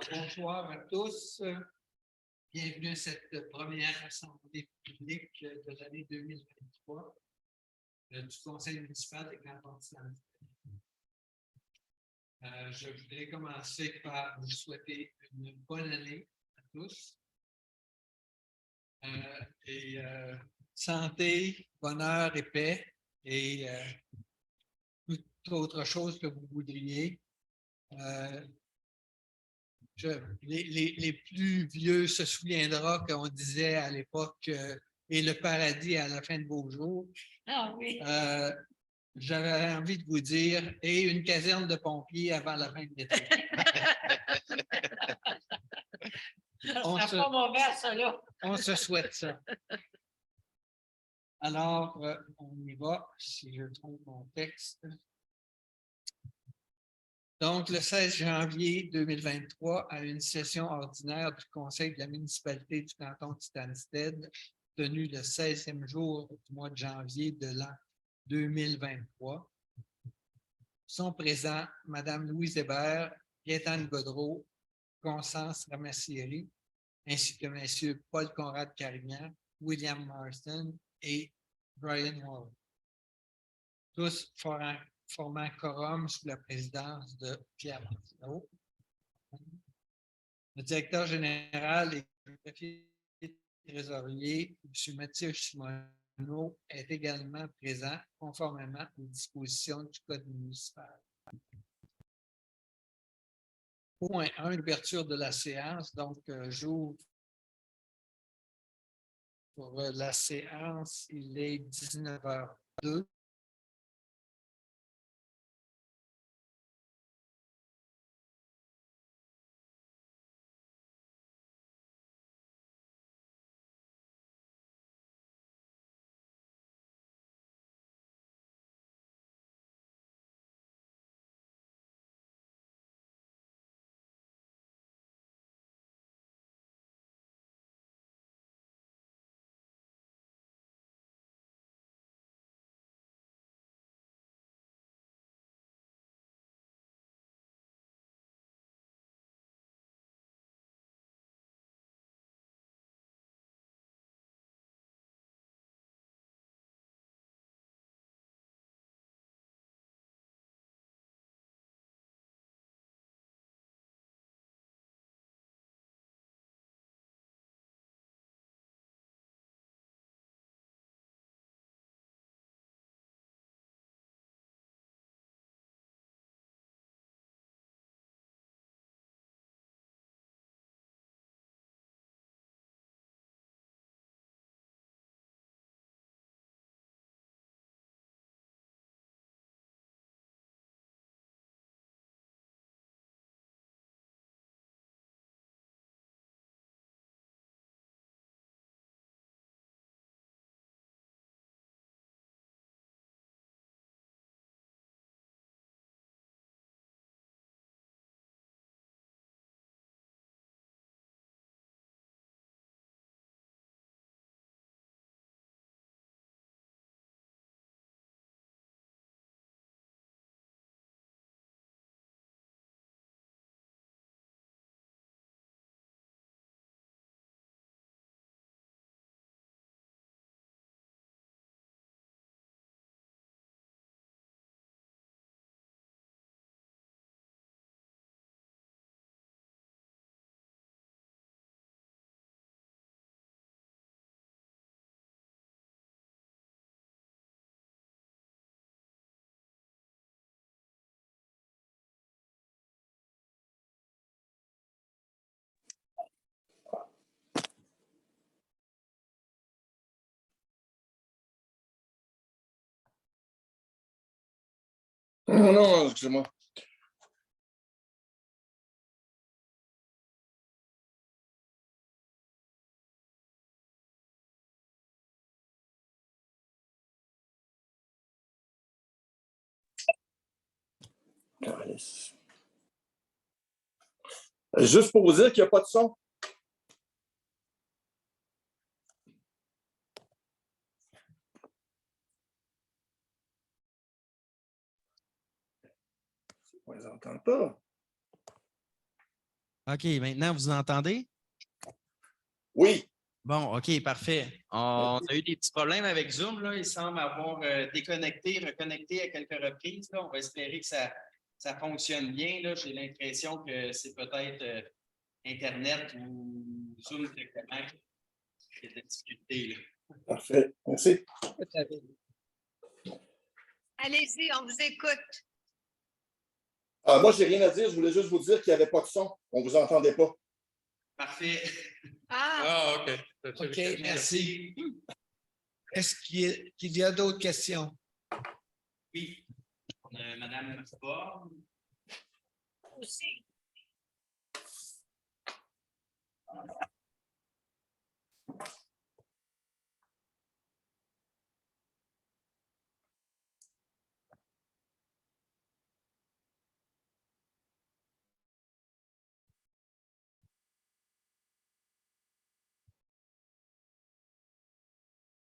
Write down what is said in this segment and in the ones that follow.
Bonsoir à tous. Bienvenue à cette première assemblée publique de l'année 2023 du Conseil municipal de Canton-Titanité. Je voudrais commencer par vous souhaiter une bonne année à tous. Santé, bonheur et paix et toute autre chose que vous voudriez. Les plus vieux se souviendront qu'on disait à l'époque et le paradis à la fin de vos jours. Ah oui. J'avais envie de vous dire et une caserne de pompiers avant la fin de l'été. Pas mauvais, ça, là. On se souhaite ça. Alors, on y va, si je trouve mon texte. Donc, le 16 janvier 2023, à une session ordinaire du Conseil de la municipalité du canton de Stansted, tenue le 16e jour du mois de janvier de l'an 2023, sont présents Mme Louise Hébert, Gaétane Godreau, Constance Ramassieri, ainsi que M. Paul Conrad Carignan, William Marston et Brian Wall. Tous formant quorum sous la présidence de Pierre Martineau. Le directeur général et le trésorier, M. Mathieu Simoneau, est également présent conformément aux dispositions du Code municipal. Point 1, l'ouverture de la séance. Donc, j'ouvre pour la séance. Il est 19h02. Non, excusez-moi. Juste pour vous dire qu'il n'y a pas de son. On ne les entend pas. OK, maintenant, vous entendez? Oui. Bon, OK, parfait. On a eu des petits problèmes avec Zoom, là. Il semble avoir déconnecté, reconnecté à quelques reprises, là. On va espérer que ça fonctionne bien, là. J'ai l'impression que c'est peut-être Internet ou Zoom directement qui a des difficultés, là. Parfait. Merci. Allez-y, on vous écoute. Moi, j'ai rien à dire. Je voulais juste vous dire qu'il n'y avait pas de son. On ne vous entendait pas. Parfait. Ah, OK. OK, merci. Est-ce qu'il y a d'autres questions? Oui. On a Mme Ford. aussi.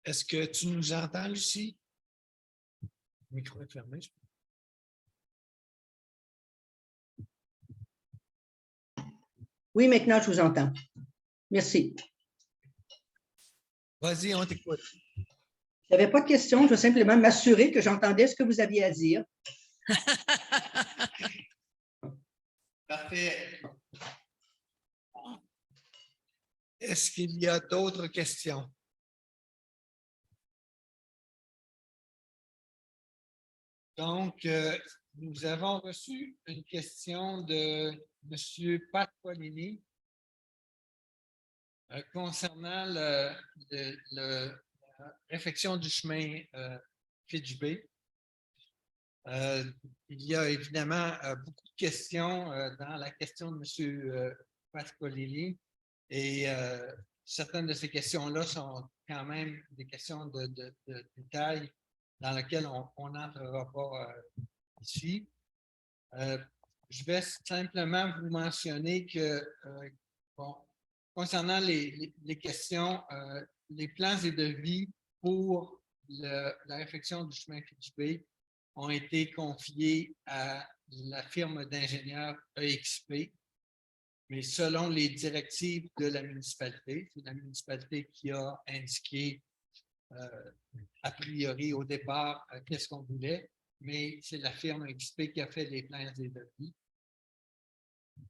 Est-ce que tu nous entends, Lucie? Le micro est fermé. Oui, maintenant, je vous entends. Merci. Vas-y, on t'écoute. Je n'avais pas de questions. Je veux simplement m'assurer que j'entendais ce que vous aviez à dire. Parfait. Est-ce qu'il y a d'autres questions? Donc, nous avons reçu une question de M. Pat Polini concernant la réfection du chemin Fitch-Bay. Il y a évidemment beaucoup de questions dans la question de M. Pascolini et certaines de ces questions-là sont quand même des questions de détail dans lesquelles on n'entrera pas ici. Je vais simplement vous mentionner que concernant les questions, les plans et devis pour la réfection du chemin Fitch-Bay ont été confiés à la firme d'ingénieurs EXP, mais selon les directives de la municipalité. C'est la municipalité qui a indiqué a priori au départ qu'est-ce qu'on voulait, mais c'est la firme EXP qui a fait les plans et devis.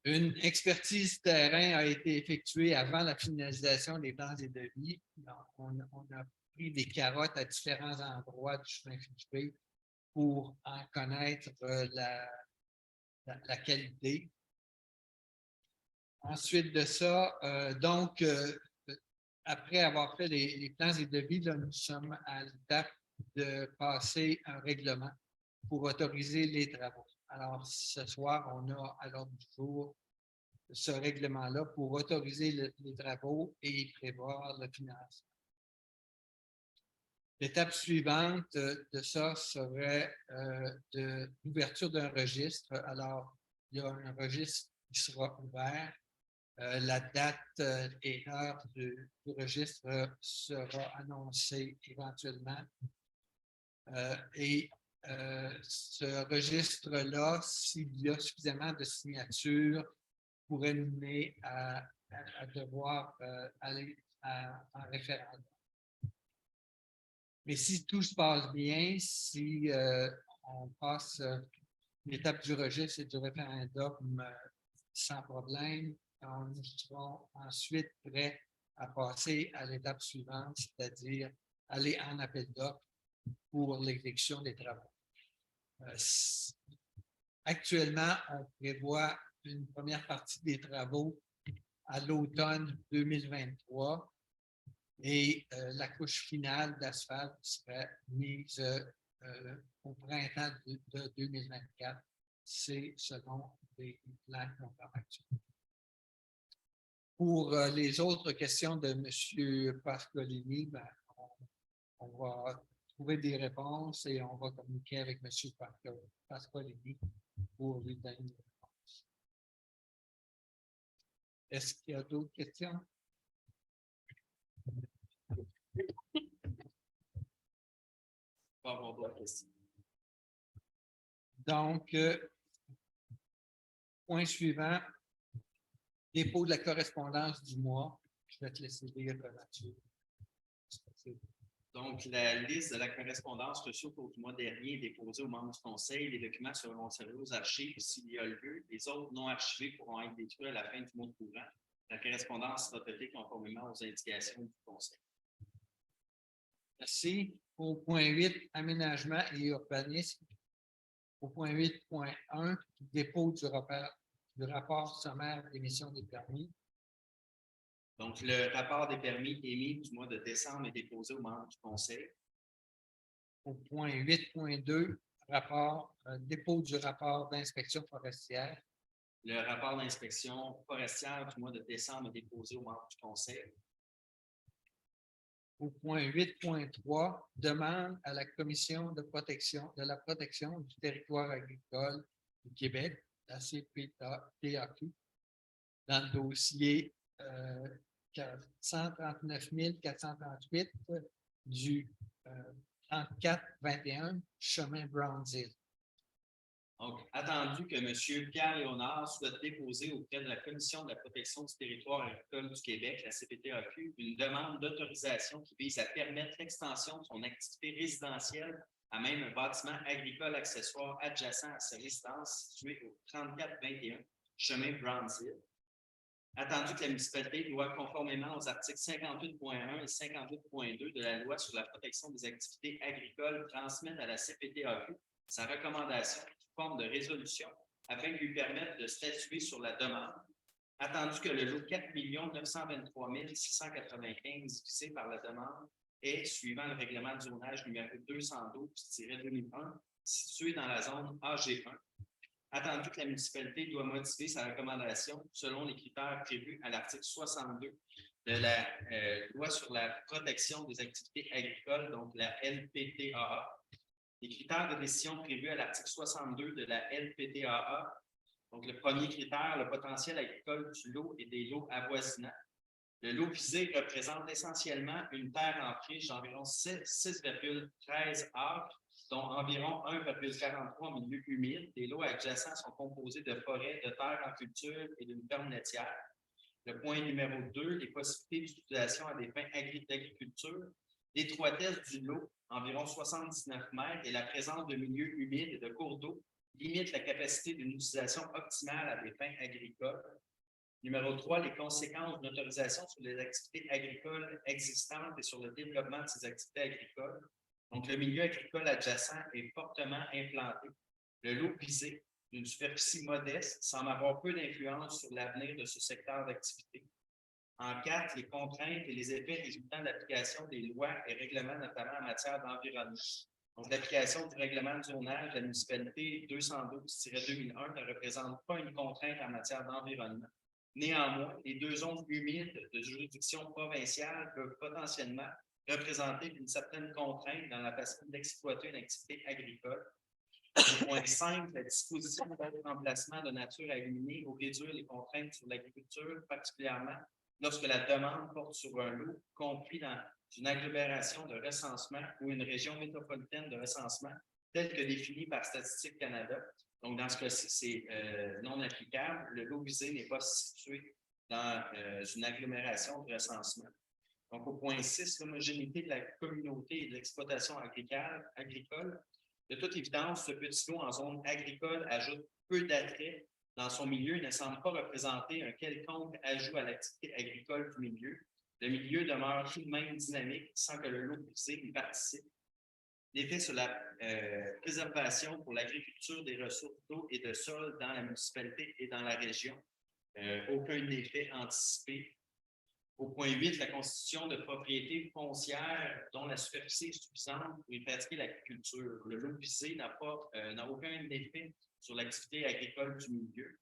Une expertise terrain a été effectuée avant la finalisation des plans et devis. On a pris des carottes à différents endroits du chemin Fitch-Bay pour en connaître la qualité. Ensuite de ça, après avoir fait les plans et devis, là, nous sommes à l'étape de passer un règlement pour autoriser les travaux. Alors, ce soir, on a à l'ordre du jour ce règlement-là pour autoriser les travaux et prévoir le financement. L'étape suivante de ça serait l'ouverture d'un registre. Alors, il y a un registre qui sera ouvert. La date et l'heure du registre sera annoncée éventuellement. Ce registre-là, s'il y a suffisamment de signatures, pourrait nous mener à devoir aller en référendum. Mais si tout se passe bien, si on passe l'étape du registre et du référendum sans problème, nous serons ensuite prêts à passer à l'étape suivante, c'est-à-dire aller en appel d'offres pour l'exécution des travaux. Actuellement, on prévoit une première partie des travaux à l'automne 2023 et la couche finale d'asphalte serait mise au printemps de 2024. C'est selon les plans qu'on parle actuellement. Pour les autres questions de M. Pascolini, on va trouver des réponses et on va communiquer avec M. Pascolini pour lui donner une réponse. Est-ce qu'il y a d'autres questions? Pas avoir d'autres questions. Donc, point suivant, Dépôt de la correspondance du mois. Je vais te laisser lire là-dessus. Donc, la liste de la correspondance reçue au cours du mois dernier est déposée aux membres du Conseil. Les documents seront servis aux archives s'il y a lieu. Les autres non archivés pourront être détruits à la fin du mois courant. La correspondance sera traitée conformément aux indications du Conseil. Merci. Au point 8, aménagement et urbanisme. Au point 8.1, dépôt du rapport sommaire d'émission des permis. Donc, le rapport des permis émis du mois de décembre est déposé aux membres du Conseil. Au point 8.2, dépôt du rapport d'inspection forestière. Le rapport d'inspection forestière du mois de décembre est déposé aux membres du Conseil. Au point 8.3, demande à la Commission de la protection du territoire agricole du Québec, la CPTAQ, dans le dossier 139 438 du 34-21 chemin Brownsville. Donc, attendu que M. Pierre Léonard souhaite déposer auprès de la Commission de la protection du territoire agricole du Québec, la CPTAQ, une demande d'autorisation qui vise à permettre l'extension de son activité résidentielle à même un bâtiment agricole accessoire adjacent à sa résidence située au 34-21 chemin Brownsville. Attendu que la municipalité doit, conformément aux articles 58.1 et 58.2 de la Loi sur la protection des activités agricoles, transmettre à la CPTAQ sa recommandation sous forme de résolution afin de lui permettre de statuer sur la demande. Attendu que le lot 4 923 695 fixé par la demande est, suivant le règlement de zonage numéro 212-2001, situé dans la zone AG1. Attendu que la municipalité doit modifier sa recommandation selon les critères prévus à l'article 62 de la Loi sur la protection des activités agricoles, donc la LPTAA. Les critères de décision prévus à l'article 62 de la LPTAA. Donc, le premier critère, le potentiel agricole du lot et des lots avoisinants. Le lot visé représente essentiellement une terre en friche d'environ 6,13 acres, dont environ 1,43 en milieu humide. Les lots adjacents sont composés de forêts, de terres en culture et d'une ferme laitière. Le point numéro 2, les possibilités d'utilisation à des fins d'agriculture. L'étroitesse du lot, environ 79 mètres, et la présence de milieux humides et de cours d'eau limite la capacité d'une utilisation optimale à des fins agricoles. Numéro 3, les conséquences d'une autorisation sur les activités agricoles existantes et sur le développement de ces activités agricoles. Donc, le milieu agricole adjacent est fortement implanté. Le lot visé, d'une superficie modeste, semble avoir peu d'influence sur l'avenir de ce secteur d'activité. En 4, les contraintes et les effets résultant de l'application des lois et règlements, notamment en matière d'environnement. Donc, l'application du règlement de zonage de la municipalité 212-2001 ne représente pas une contrainte en matière d'environnement. Néanmoins, les deux zones humides de juridiction provinciale peuvent potentiellement représenter une certaine contrainte dans la façon d'exploiter une activité agricole. Point 5, la disposition de remplacement de nature à éliminer ou réduire les contraintes sur l'agriculture, particulièrement lorsque la demande porte sur un lot compris dans une agglomération de recensement ou une région métropolitaine de recensement, telle que définie par Statistique Canada. Donc, dans ce cas-ci, c'est non applicable. Le lot visé n'est pas situé dans une agglomération de recensement. Donc, au point 6, l'homogénéité de la communauté et de l'exploitation agricole. De toute évidence, ce petit lot en zone agricole ajoute peu d'attrait dans son milieu et ne semble pas représenter un quelconque ajout à l'activité agricole du milieu. Le milieu demeure tout de même dynamique sans que le lot visé y participe. L'effet sur la préservation pour l'agriculture des ressources d'eau et de sol dans la municipalité et dans la région. Aucun effet anticipé. Au point 8, la constitution de propriétés foncières dont la superficie est suffisante pour y pratiquer l'agriculture. Le lot visé n'a aucun effet sur l'activité agricole du milieu.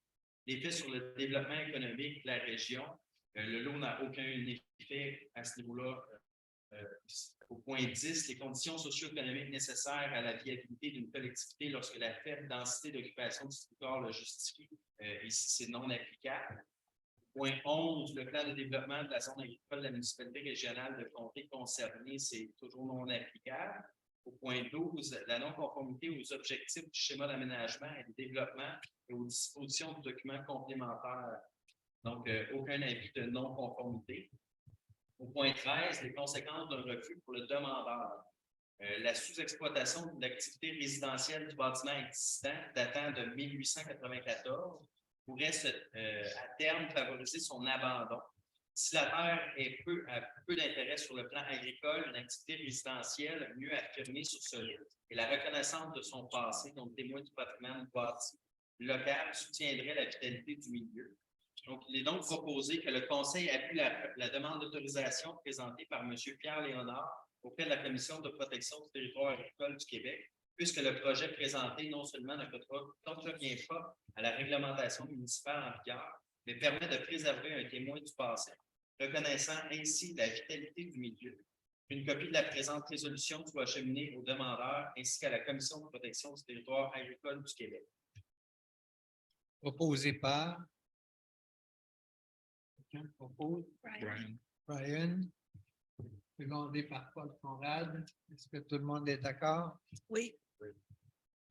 L'effet sur le développement économique de la région. Le lot n'a aucun effet à ce niveau-là. Au point 10, les conditions socio-économiques nécessaires à la viabilité d'une collectivité lorsque la faible densité d'occupation du territoire le justifie. Ici, c'est non applicable. Point 11, le plan de développement de la zone agricole de la municipalité régionale de comté concernée, c'est toujours non applicable. Au point 12, la non-conformité aux objectifs du schéma d'aménagement et de développement et aux dispositions du document complémentaire. Donc, aucun avis de non-conformité. Au point 13, les conséquences d'un refus pour le demandeur. La sous-exploitation de l'activité résidentielle du bâtiment existant datant de 1894 pourrait à terme favoriser son abandon. Si la terre a peu d'intérêt sur le plan agricole, une activité résidentielle mieux affirmée sur solide et la reconnaissance de son passé, donc témoin du patrimoine bâti local, soutiendrait la vitalité du milieu. Donc, il est donc proposé que le Conseil appuie la demande d'autorisation présentée par M. Pierre Léonard auprès de la Commission de protection du territoire agricole du Québec, puisque le projet présenté non seulement ne contrevient pas à la réglementation municipale en vigueur, mais permet de préserver un témoin du passé, reconnaissant ainsi la vitalité du milieu. Une copie de la présente résolution soit acheminée aux demandeurs ainsi qu'à la Commission de protection du territoire agricole du Québec. Proposé par. Quelqu'un propose? Brian. Secondé par Paul Conrad. Est-ce que tout le monde est d'accord? Oui.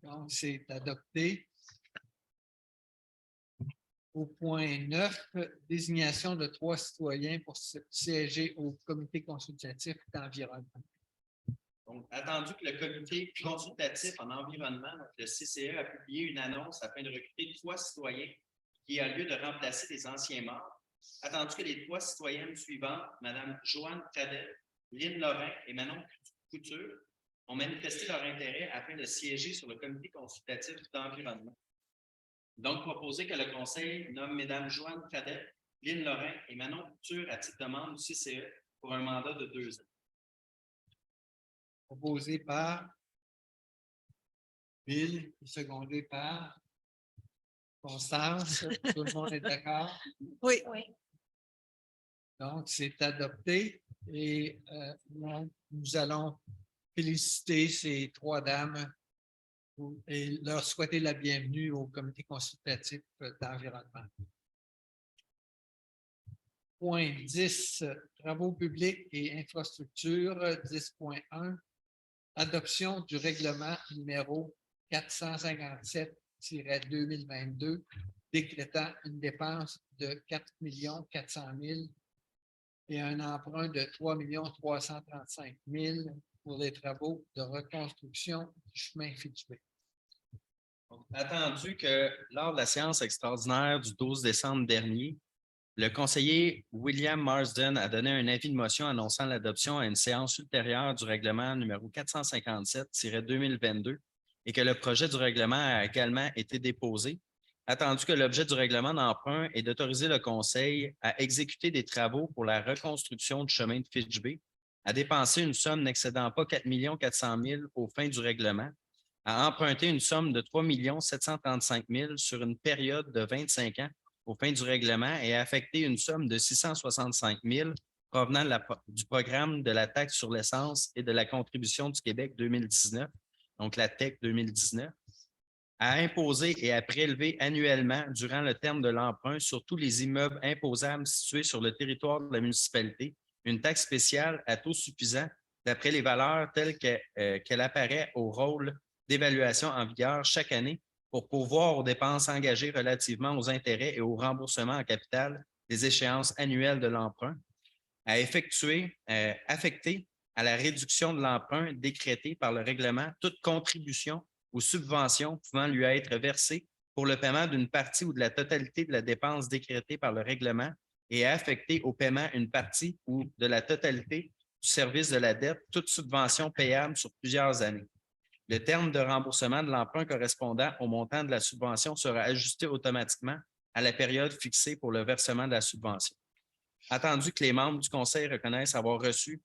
Donc, c'est adopté. Au point 9, désignation de 3 citoyens pour siéger au comité consultatif d'environnement. Donc, attendu que le comité consultatif en environnement, le CCE, a publié une annonce afin de recruter 3 citoyens qui a lieu de remplacer les anciens membres, attendu que les 3 citoyennes suivantes, Mme Joanne Cadet, Lynn Lorrain et Manon Couture, ont manifesté leur intérêt afin de siéger sur le comité consultatif d'environnement. Donc, proposé que le Conseil nomme Mme Joanne Cadet, Lynn Lorrain et Manon Couture à titre de membre du CCE pour un mandat de 2 ans. Proposé par Bill et secondé par Constance. Tout le monde est d'accord? Oui. Oui. Donc, c'est adopté et nous allons féliciter ces 3 dames et leur souhaiter la bienvenue au comité consultatif d'environnement. Point 10, travaux publics et infrastructures, 10.1, adoption du règlement numéro 457-2022, décrétant une dépense de 4 400 000 et un emprunt de 3 335 000 pour les travaux de reconstruction du chemin Fitchburg. Attendu que lors de la séance extraordinaire du 12 décembre dernier, le conseiller William Marsden a donné un avis de motion annonçant l'adoption à une séance ultérieure du règlement numéro 457-2022 et que le projet du règlement a également été déposé, attendu que l'objet du règlement d'emprunt est d'autoriser le Conseil à exécuter des travaux pour la reconstruction du chemin de Fitchburg, à dépenser une somme n'excédant pas 4 400 000 aux fins du règlement, à emprunter une somme de 3 735 000 sur une période de 25 ans aux fins du règlement et à affecter une somme de 665 000 provenant du programme de la taxe sur l'essence et de la contribution du Québec 2019, donc la TEC 2019, à imposer et à prélever annuellement durant le terme de l'emprunt sur tous les immeubles imposables situés sur le territoire de la municipalité une taxe spéciale à taux suffisant d'après les valeurs telles qu'elle apparaît au rôle d'évaluation en vigueur chaque année pour pourvoir aux dépenses engagées relativement aux intérêts et au remboursement en capital des échéances annuelles de l'emprunt, à affecter à la réduction de l'emprunt décrétée par le règlement toute contribution ou subvention pouvant lui être versée pour le paiement d'une partie ou de la totalité de la dépense décrétée par le règlement et à affecter au paiement une partie ou de la totalité du service de la dette, toute subvention payable sur plusieurs années. Le terme de remboursement de l'emprunt correspondant au montant de la subvention sera ajusté automatiquement à la période fixée pour le versement de la subvention. Attendu que les membres du Conseil reconnaissent avoir reçu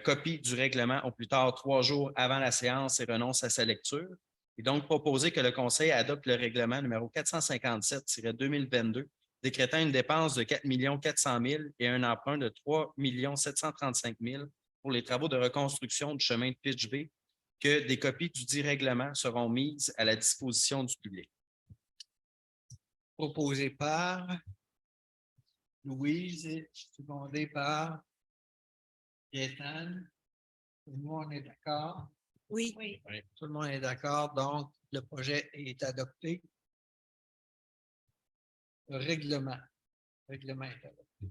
copie du règlement au plus tard 3 jours avant la séance et renoncent à sa lecture, il est donc proposé que le Conseil adopte le règlement numéro 457-2022, décrétant une dépense de 4 400 000 et un emprunt de 3 735 000 pour les travaux de reconstruction du chemin de Fitchburg, que des copies du dit règlement seront mises à la disposition du public. Proposé par Louise et secondé par Gaétane. Tout le monde est d'accord? Oui. Oui. Tout le monde est d'accord, donc le projet est adopté. Le règlement. Règlement est adopté.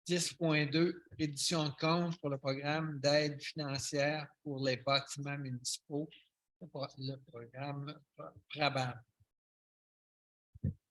10.2, reddition de compte pour le programme d'aide financière pour les bâtiments municipaux, le programme PRABAM.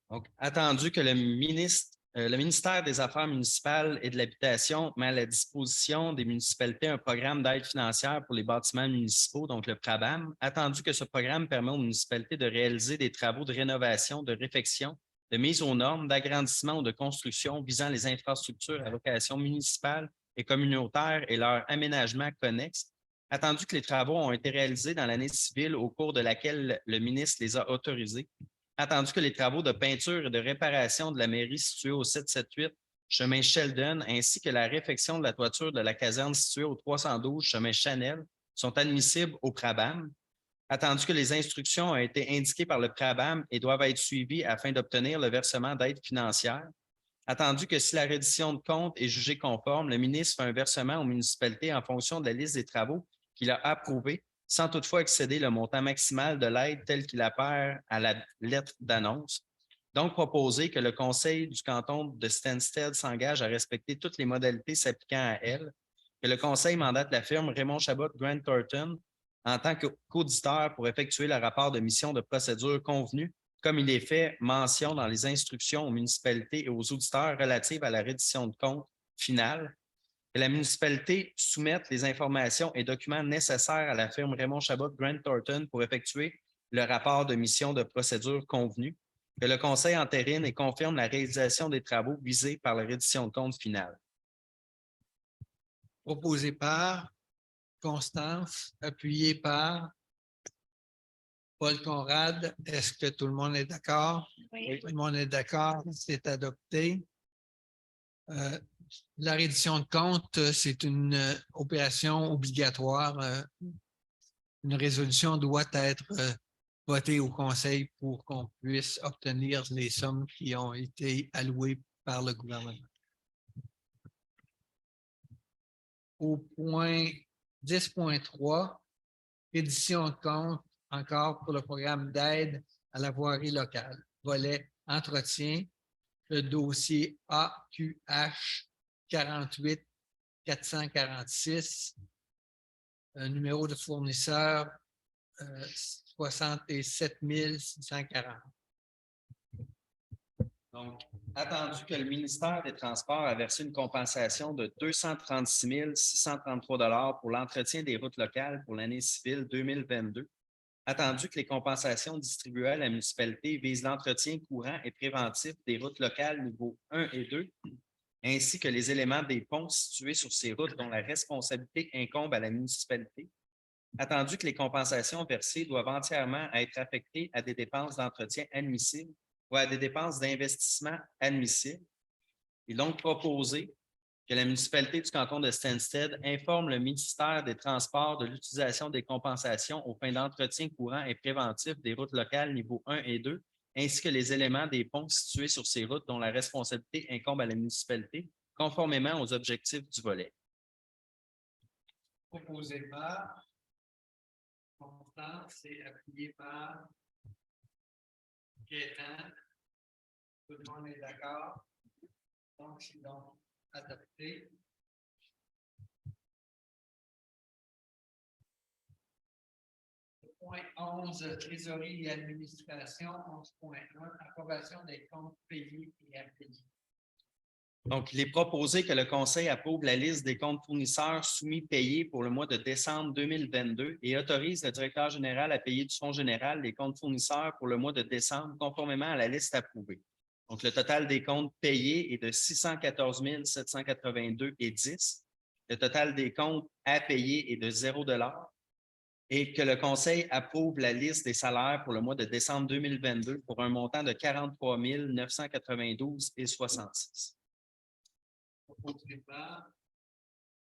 Donc, attendu que le ministère des Affaires municipales et de l'Habitation met à la disposition des municipalités un programme d'aide financière pour les bâtiments municipaux, donc le PRABAM, attendu que ce programme permet aux municipalités de réaliser des travaux de rénovation, de réfection, de mise aux normes, d'agrandissement ou de construction visant les infrastructures à vocation municipale et communautaire et leur aménagement connexe, attendu que les travaux ont été réalisés dans l'année civile au cours de laquelle le ministre les a autorisés, attendu que les travaux de peinture et de réparation de la mairie située au 778 chemin Sheldon ainsi que la réfection de la toiture de la caserne située au 312 chemin Chanel sont admissibles au PRABAM, attendu que les instructions ont été indiquées par le PRABAM et doivent être suivies afin d'obtenir le versement d'aide financière, attendu que si la reddition de compte est jugée conforme, le ministre fait un versement aux municipalités en fonction de la liste des travaux qu'il a approuvés, sans toutefois excéder le montant maximal de l'aide tel qu'il apparaît à la lettre d'annonce. Donc, proposer que le Conseil du canton de Stansted s'engage à respecter toutes les modalités s'appliquant à elle, que le Conseil mandate la firme Raymond Chabot Grant Thornton en tant qu'auditeur pour effectuer le rapport de mission de procédure convenu, comme il est fait mention dans les instructions aux municipalités et aux auditeurs relatives à la reddition de compte finale, que la municipalité soumette les informations et documents nécessaires à la firme Raymond Chabot Grant Thornton pour effectuer le rapport de mission de procédure convenu, que le Conseil entérine et confirme la réalisation des travaux visés par la reddition de compte finale. Proposé par Constance, appuyé par Paul Conrad. Est-ce que tout le monde est d'accord? Oui. Tout le monde est d'accord, c'est adopté. La reddition de compte, c'est une opération obligatoire. Une résolution doit être votée au Conseil pour qu'on puisse obtenir les sommes qui ont été allouées par le gouvernement. Au point 10.3, reddition de compte encore pour le programme d'aide à la voirie locale. Volet entretien, le dossier AQH 48 446, numéro de fournisseur 67 640. Donc, attendu que le ministère des Transports a versé une compensation de 236 633 pour l'entretien des routes locales pour l'année civile 2022, attendu que les compensations distribuées à la municipalité visent l'entretien courant et préventif des routes locales niveau 1 et 2, ainsi que les éléments des ponts situés sur ces routes dont la responsabilité incombe à la municipalité, attendu que les compensations versées doivent entièrement être affectées à des dépenses d'entretien admissibles ou à des dépenses d'investissement admissibles. Il est donc proposé que la municipalité du canton de Stansted informe le ministère des Transports de l'utilisation des compensations aux fins d'entretien courant et préventif des routes locales niveau 1 et 2, ainsi que les éléments des ponts situés sur ces routes dont la responsabilité incombe à la municipalité, conformément aux objectifs du volet. Proposé par Constance et appuyé par Gaétan. Tout le monde est d'accord. Donc, c'est donc adopté. Point 11, trésorerie et administration. 11.1, approbation des comptes payés et impayés. Donc, il est proposé que le Conseil approuve la liste des comptes fournisseurs soumis payés pour le mois de décembre 2022 et autorise le directeur général à payer du Fonds général les comptes fournisseurs pour le mois de décembre conformément à la liste approuvée. Donc, le total des comptes payés est de 614 782,10 $. Le total des comptes à payer est de 0 $ et que le Conseil approuve la liste des salaires pour le mois de décembre 2022 pour un montant de 43 992,66 $. Proposé par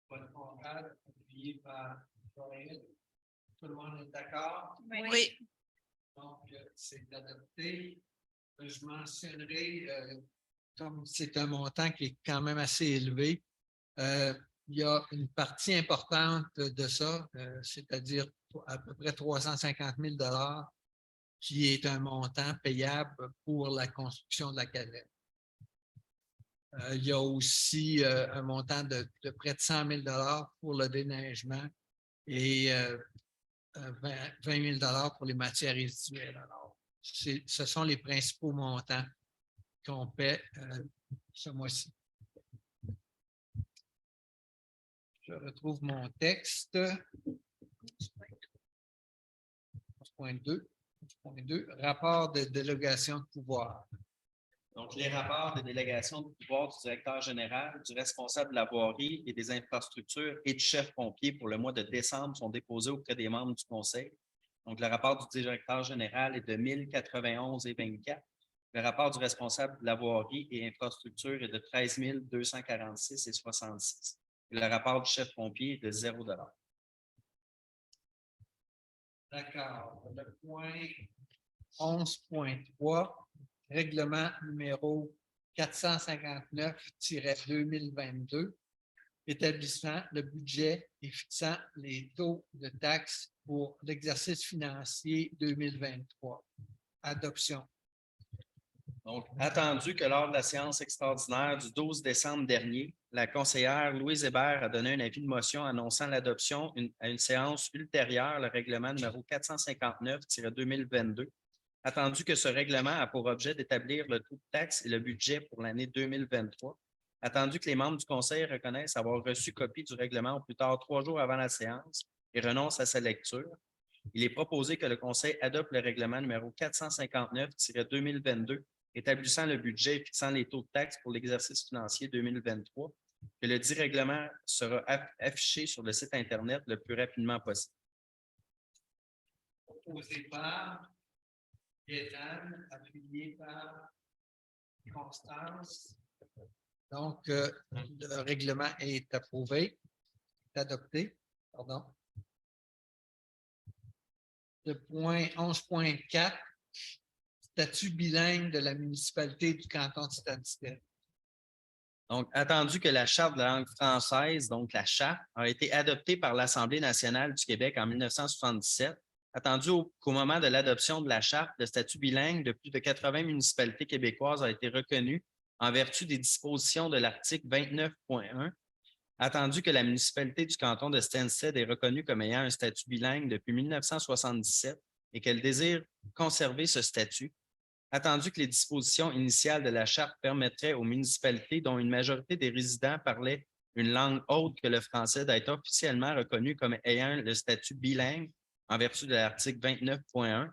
Paul Conrad, appuyé par Joël. Tout le monde est d'accord? Oui. Donc, c'est adopté. Je mentionnerai, comme c'est un montant qui est quand même assez élevé, il y a une partie importante de ça, c'est-à-dire à peu près 350 000 $ qui est un montant payable pour la construction de la caserne. Il y a aussi un montant de près de 100 000 pour le déneigement et 20 000 pour les matières résiduelles. Alors, ce sont les principaux montants qu'on paie ce mois-ci. Je retrouve mon texte. 11.2, rapport de délégation de pouvoir. Donc, les rapports de délégation de pouvoir du directeur général, du responsable de la voirie et des infrastructures et du chef pompier pour le mois de décembre sont déposés auprès des membres du conseil. Donc, le rapport du directeur général est de 1091,24. Le rapport du responsable de la voirie et infrastructure est de 13 246,66. Le rapport du chef pompier est de 0 $. D'accord. Le point 11.3, règlement numéro 459-2022, établissant le budget et fixant les taux de taxes pour l'exercice financier 2023. Adoption. Donc, attendu que lors de la séance extraordinaire du 12 décembre dernier, la conseillère Louise Hébert a donné un avis de motion annonçant l'adoption à une séance ultérieure, le règlement numéro 459-2022. Attendu que ce règlement a pour objet d'établir le taux de taxe et le budget pour l'année 2023. Attendu que les membres du conseil reconnaissent avoir reçu copie du règlement au plus tard 3 jours avant la séance et renoncent à sa lecture, il est proposé que le conseil adopte le règlement numéro 459-2022 établissant le budget et fixant les taux de taxes pour l'exercice financier 2023, que le dit règlement sera affiché sur le site Internet le plus rapidement possible. Proposé par Gaétane, appuyé par Constance. Donc, le règlement est approuvé, est adopté. Pardon. Le point 11.4, statut bilingue de la municipalité du canton de Stansted. Donc, attendu que la Charte de la langue française, donc la charte, a été adoptée par l'Assemblée nationale du Québec en 1977, attendu qu'au moment de l'adoption de la Charte, le statut bilingue de plus de 80 municipalités québécoises a été reconnu en vertu des dispositions de l'article 29.1, attendu que la municipalité du canton de Stansted est reconnue comme ayant un statut bilingue depuis 1977 et qu'elle désire conserver ce statut, attendu que les dispositions initiales de la Charte permettraient aux municipalités dont une majorité des résidents parlaient une langue autre que le français d'être officiellement reconnues comme ayant le statut bilingue en vertu de l'article 29.1,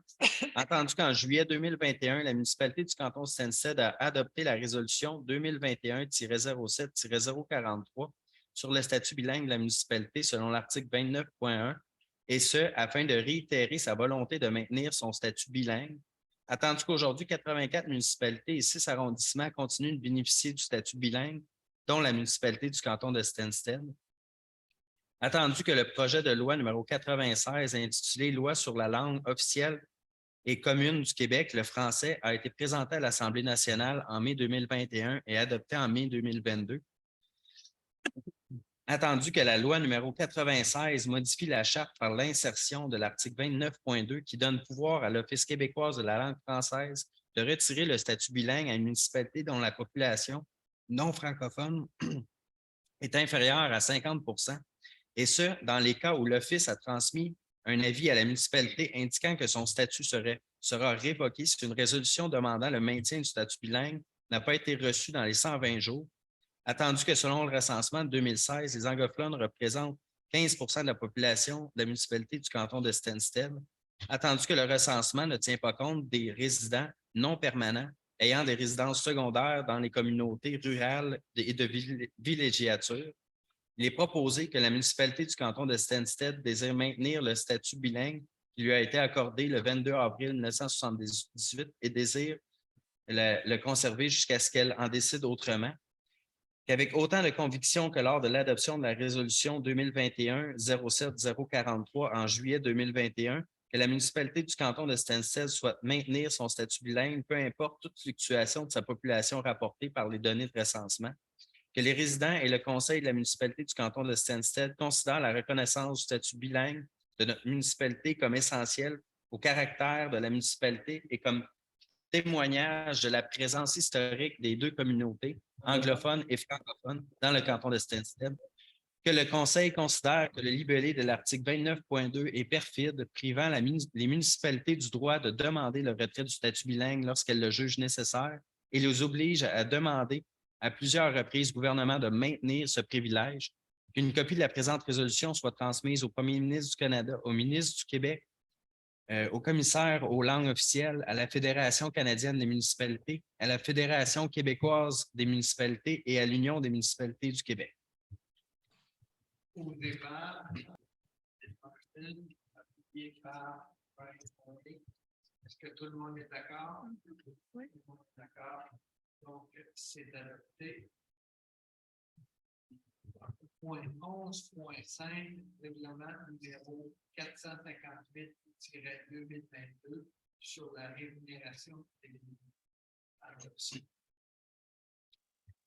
attendu qu'en juillet 2021, la municipalité du canton de Stansted a adopté la résolution 2021-07-043 sur le statut bilingue de la municipalité selon l'article 29.1, et ce, afin de réitérer sa volonté de maintenir son statut bilingue, attendu qu'aujourd'hui, 84 municipalités et 6 arrondissements continuent de bénéficier du statut bilingue, dont la municipalité du canton de Stansted. Attendu que le projet de loi numéro 96 intitulé « Loi sur la langue officielle et commune du Québec, le français » a été présenté à l'Assemblée nationale en mai 2021 et adopté en mai 2022. Attendu que la loi numéro 96 modifie la charte par l'insertion de l'article 29.2 qui donne pouvoir à l'Office québécois de la langue française de retirer le statut bilingue à une municipalité dont la population non francophone est inférieure à 50 %, et ce, dans les cas où l'Office a transmis un avis à la municipalité indiquant que son statut sera révoqué si une résolution demandant le maintien du statut bilingue n'a pas été reçue dans les 120 jours, attendu que selon le recensement de 2016, les anglophones représentent 15 % de la population de la municipalité du canton de Stansted, attendu que le recensement ne tient pas compte des résidents non permanents ayant des résidences secondaires dans les communautés rurales et de villégiature, il est proposé que la municipalité du canton de Stansted désire maintenir le statut bilingue qui lui a été accordé le 22 avril 1978 et désire le conserver jusqu'à ce qu'elle en décide autrement, qu'avec autant de conviction que lors de l'adoption de la résolution 2021-07-043 en juillet 2021, que la municipalité du canton de Stansted souhaite maintenir son statut bilingue, peu importe toute fluctuation de sa population rapportée par les données de recensement, que les résidents et le conseil de la municipalité du canton de Stansted considèrent la reconnaissance du statut bilingue de notre municipalité comme essentielle au caractère de la municipalité et comme témoignage de la présence historique des deux communautés, anglophones et francophones dans le canton de Stansted, que le Conseil considère que le libellé de l'article 29.2 est perfide, privant les municipalités du droit de demander le retrait du statut bilingue lorsqu'elles le jugent nécessaire et les oblige à demander à plusieurs reprises au gouvernement de maintenir ce privilège, qu'une copie de la présente résolution soit transmise au Premier ministre du Canada, au ministre du Québec, au commissaire aux langues officielles, à la Fédération canadienne des municipalités, à la Fédération québécoise des municipalités et à l'Union des municipalités du Québec. Au départ, appuyé par est-ce que tout le monde est d'accord? Oui. Tout le monde est d'accord. Donc, c'est adopté. Point 11.5, règlement numéro 458-2022 sur la rémunération des adoptions.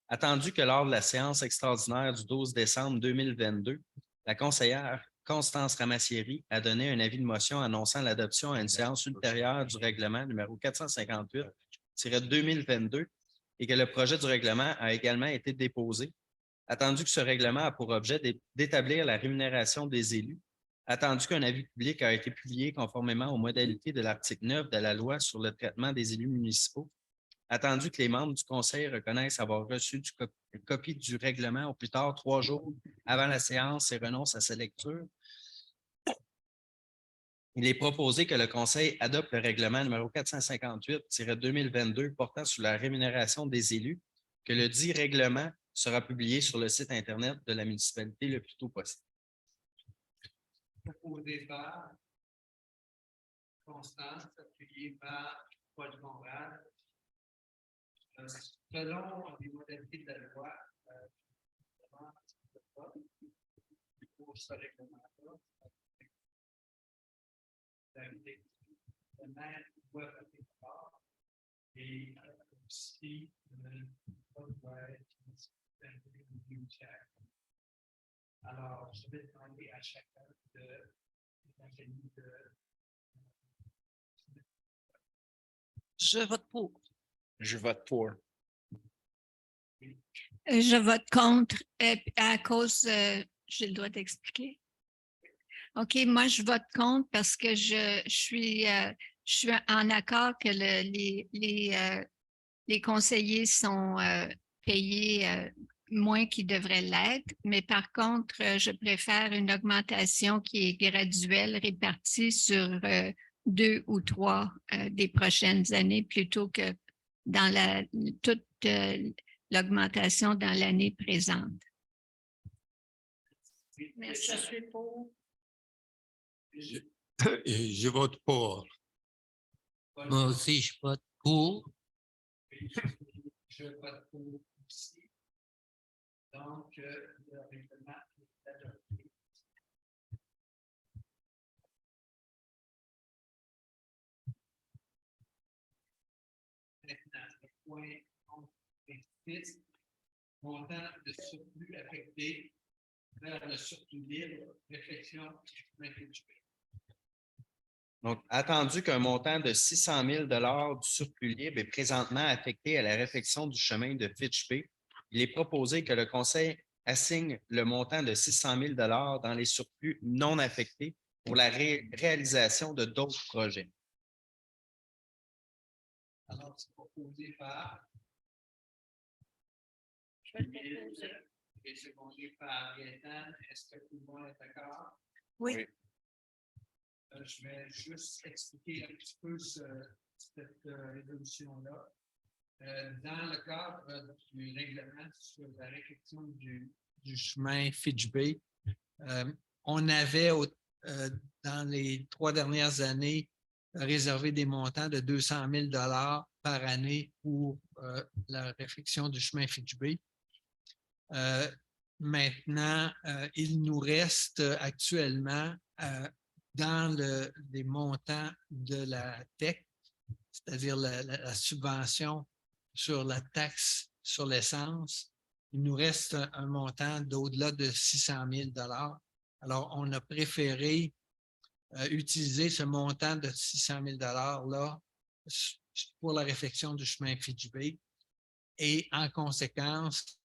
Attendu que lors de la séance extraordinaire du 12 décembre 2022, la conseillère Constance Ramassieri a donné un avis de motion annonçant l'adoption à une séance ultérieure du règlement numéro 458-2022 et que le projet du règlement a également été déposé. Attendu que ce règlement a pour objet d'établir la rémunération des élus, attendu qu'un avis public a été publié conformément aux modalités de l'article 9 de la loi sur le traitement des élus municipaux, attendu que les membres du Conseil reconnaissent avoir reçu une copie du règlement au plus tard 3 jours avant la séance et renoncent à sa lecture, il est proposé que le Conseil adopte le règlement numéro 458-2022 portant sur la rémunération des élus, que le dit règlement sera publié sur le site Internet de la municipalité le plus tôt possible. Proposé par Constance, appuyé par Paul Conrad. Selon les modalités de la loi, pour ce règlement-là, le maire doit faire des rapports et aussi le doit être alors, je vais demander à chacun de. Je vote pour. Je vote pour. Je vote contre à cause, j'ai le droit d'expliquer. OK, moi, je vote contre parce que je suis en accord que les conseillers sont payés moins qu'ils devraient l'être, mais par contre, je préfère une augmentation qui est graduelle, répartie sur 2 ou 3 des prochaines années plutôt que dans toute l'augmentation dans l'année présente. Merci. Je suis pour. Je vote pour. Moi aussi, je vote pour. Je vote pour aussi. Donc, le règlement est adopté. Maintenant, le point 11.6, montant de surplus affecté vers le surplus libre, réflexion du chemin. Donc, attendu qu'un montant de 600 000 du surplus libre est présentement affecté à la réfection du chemin de Fitch-Bay, il est proposé que le Conseil assigne le montant de 600 000 dans les surplus non affectés pour la réalisation de d'autres projets. Alors, c'est proposé par et secondé par Gaëtan. Est-ce que tout le monde est d'accord? Oui. Je vais juste expliquer un petit peu cette résolution-là. Dans le cadre du règlement sur la réfection du chemin Fitch-Bay, on avait dans les 3 dernières années réservé des montants de 200 000 $ par année pour la réfection du chemin Fitch-Bay. Maintenant, il nous reste actuellement dans les montants de la TEC, c'est-à-dire la subvention sur la taxe sur l'essence, il nous reste un montant d'au-delà de 600 000 $. Alors, on a préféré utiliser ce montant de 600 000 $ là pour la réfection du chemin Fitch-Bay et en conséquence,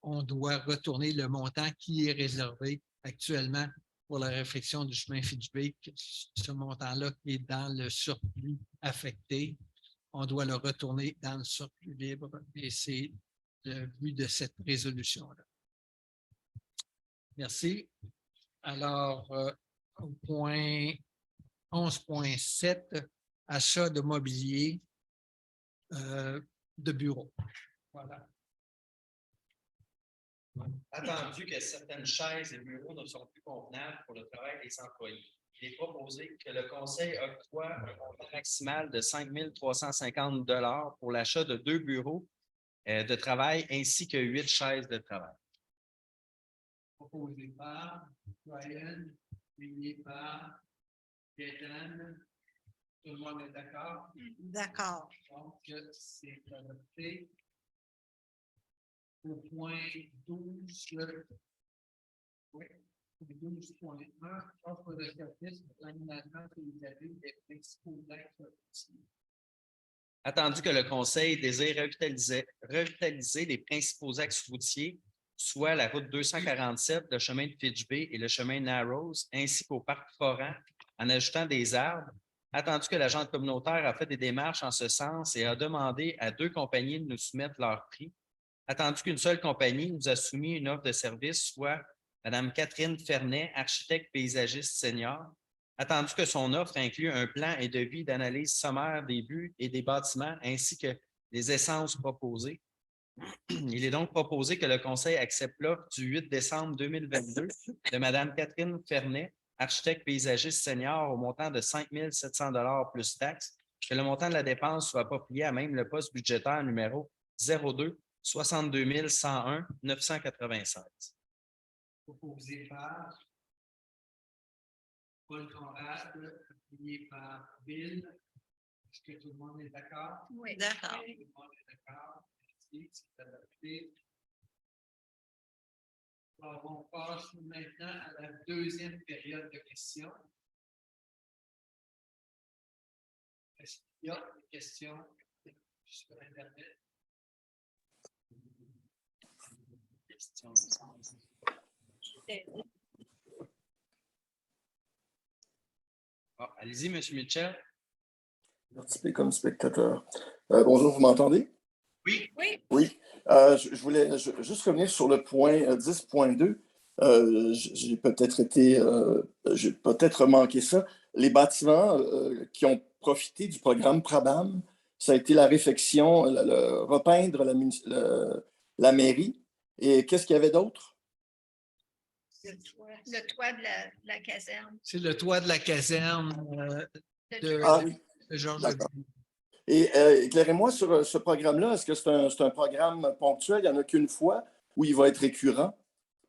on doit retourner le montant qui est réservé actuellement pour la réfection du chemin Fitchburg. Ce montant-là qui est dans le surplus affecté, on doit le retourner dans le surplus libre et c'est le but de cette résolution-là. Merci. Alors, au point 11.7, achat de mobilier de bureau. Voilà. Attendu que certaines chaises et bureaux ne sont plus convenables pour le travail des employés, il est proposé que le Conseil octroie un montant maximal de 5 350 $ pour l'achat de 2 bureaux de travail ainsi que 8 chaises de travail. Proposé par Brian, signé par Gaëtan. Tout le monde est d'accord? D'accord. Donc, c'est adopté. Au point 12, oui, 12.1, offre de service pour l'aménagement paysager des principaux axes routiers. Attendu que le Conseil désire revitaliser les principaux axes routiers, soit la route 247, le chemin de Fitchburg et le chemin Narrows, ainsi qu'au parc Foran, en ajoutant des arbres, attendu que l'agent communautaire a fait des démarches en ce sens et a demandé à 2 compagnies de nous soumettre leur prix, attendu qu'une seule compagnie nous a soumis une offre de service, soit Mme Catherine Fernet, architecte paysagiste senior, attendu que son offre inclut un plan et devis d'analyse sommaire des buts et des bâtiments ainsi que les essences proposées. Il est donc proposé que le Conseil accepte l'offre du 8 décembre 2022 de Mme Catherine Fernet, architecte paysagiste senior, au montant de 5 700 $ plus taxes, que le montant de la dépense soit approprié à même le poste budgétaire numéro 02 62 101 996. Proposé par Paul Conrad, signé par Bill. Est-ce que tout le monde est d'accord? Oui. D'accord. Tout le monde est d'accord. Merci, c'est adopté. Alors, on passe maintenant à la deuxième période de questions. Est-ce qu'il y a des questions sur Internet? Allez-y, M. Mitchell. Participer comme spectateur. Bonjour, vous m'entendez? Oui. Oui. Je voulais juste revenir sur le point 10.2. J'ai peut-être manqué ça. Les bâtiments qui ont profité du programme Prabam, ça a été la réfection, repeindre la mairie. Et qu'est-ce qu'il y avait d'autre? Le toit de la caserne. C'est le toit de la caserne de Georges. D'accord. Et éclairez-moi sur ce programme-là. Est-ce que c'est un programme ponctuel? Il n'y en a qu'une fois ou il va être récurrent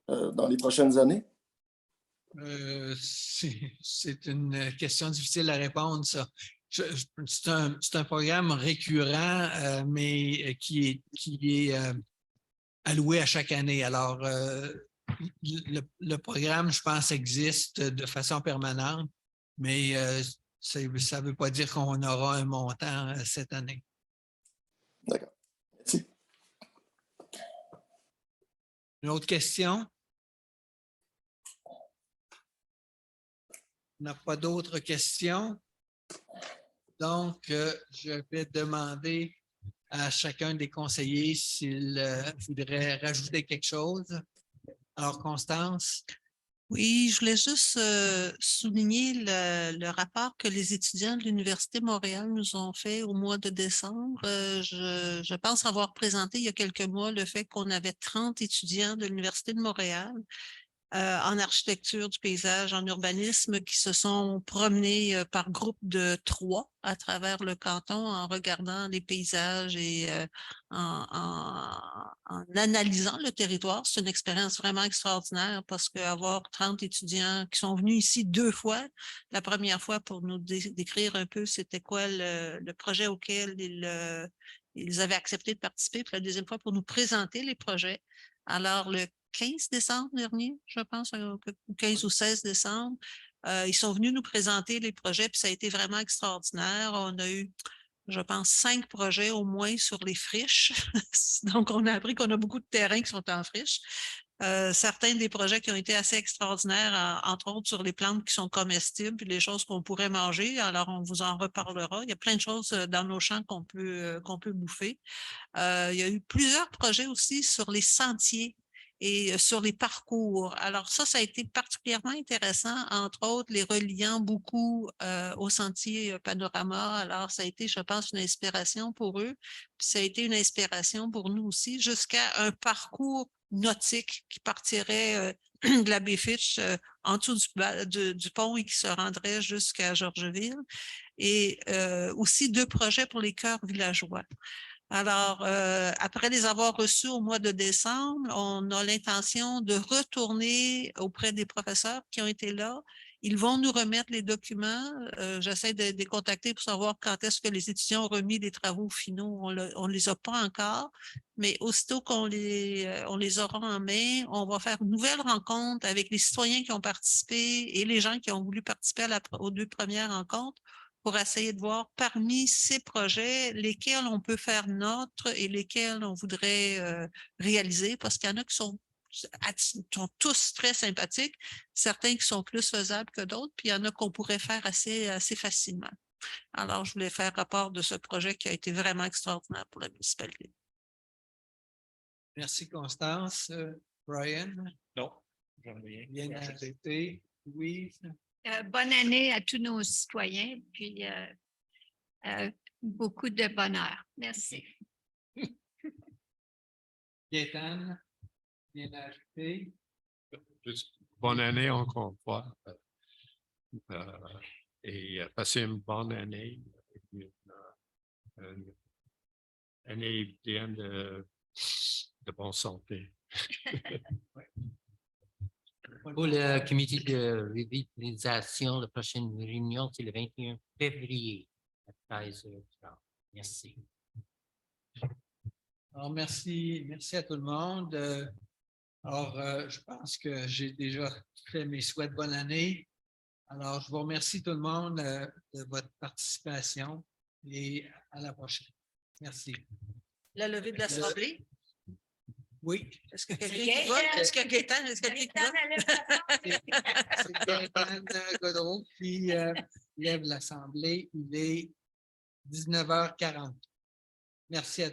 dans les prochaines années? C'est une question difficile à répondre, ça. C'est un programme récurrent, mais qui est alloué à chaque année. Alors, le programme, je pense, existe de façon permanente, mais ça ne veut pas dire qu'on aura un montant cette année. D'accord. Merci. Une autre question? On n'a pas d'autres questions. Donc, je vais demander à chacun des conseillers s'il voudrait rajouter quelque chose. Alors, Constance? Oui, je voulais juste souligner le rapport que les étudiants de l'Université de Montréal nous ont fait au mois de décembre. Je pense avoir présenté il y a quelques mois le fait qu'on avait 30 étudiants de l'Université de Montréal en architecture du paysage, en urbanisme, qui se sont promenés par groupe de 3 à travers le canton en regardant les paysages et en analysant le territoire. C'est une expérience vraiment extraordinaire parce qu'avoir 30 étudiants qui sont venus ici 2 fois, la première fois pour nous décrire un peu c'était quoi le projet auquel ils avaient accepté de participer, puis la deuxième fois pour nous présenter les projets. Alors, le 15 décembre dernier, je pense, 15 ou 16 décembre. Ils sont venus nous présenter les projets, puis ça a été vraiment extraordinaire. On a eu je pense, 5 projets au moins sur les friches. Donc, on a appris qu'on a beaucoup de terrains qui sont en friche. Certains des projets qui ont été assez extraordinaires, entre autres sur les plantes qui sont comestibles, puis les choses qu'on pourrait manger. Alors, on vous en reparlera. Il y a plein de choses dans nos champs qu'on peut bouffer. Il y a eu plusieurs projets aussi sur les sentiers et sur les parcours. Alors ça a été particulièrement intéressant, entre autres, les reliant beaucoup au sentier Panorama. Alors, ça a été, je pense, une inspiration pour eux. Puis ça a été une inspiration pour nous aussi, jusqu'à un parcours nautique qui partirait de la baie Fitch en dessous du pont et qui se rendrait jusqu'à Georgeville. Et aussi 2 projets pour les chœurs villageois. Alors, après les avoir reçus au mois de décembre, on a l'intention de retourner auprès des professeurs qui ont été là. Ils vont nous remettre les documents. J'essaie de les contacter pour savoir quand est-ce que les étudiants ont remis les travaux finaux. On ne les a pas encore, mais aussitôt qu'on les aura en main, on va faire une nouvelle rencontre avec les citoyens qui ont participé et les gens qui ont voulu participer aux 2 premières rencontres, pour essayer de voir parmi ces projets lesquels on peut faire nôtre et lesquels on voudrait réaliser, parce qu'il y en a qui sont tous très sympathiques, certains qui sont plus faisables que d'autres, puis il y en a qu'on pourrait faire assez facilement. Alors, je voulais faire rapport de ce projet qui a été vraiment extraordinaire pour la municipalité. Merci, Constance. Brian? Non, j'en ai rien. Bien arrêté. Louise? Bonne année à tous nos citoyens, puis beaucoup de bonheur. Merci. Gaétane? Bien ajouté. Bonne année encore une fois. Et passez une bonne année. Une année pleine de bonne santé. Pour le comité de revitalisation, la prochaine réunion, c'est le 21 février à 13h30. Merci. Alors, merci à tout le monde. Alors, je pense que j'ai déjà fait mes souhaits de bonne année. Alors, je vous remercie tout le monde de votre participation et à la prochaine. Merci. La levée de l'Assemblée. Oui. Est-ce que quelqu'un qui vote? Est-ce que Gaétane, est-ce que quelqu'un qui vote? C'est Gaétane Godreau qui lève l'Assemblée. Il est 19h40. Merci à tous.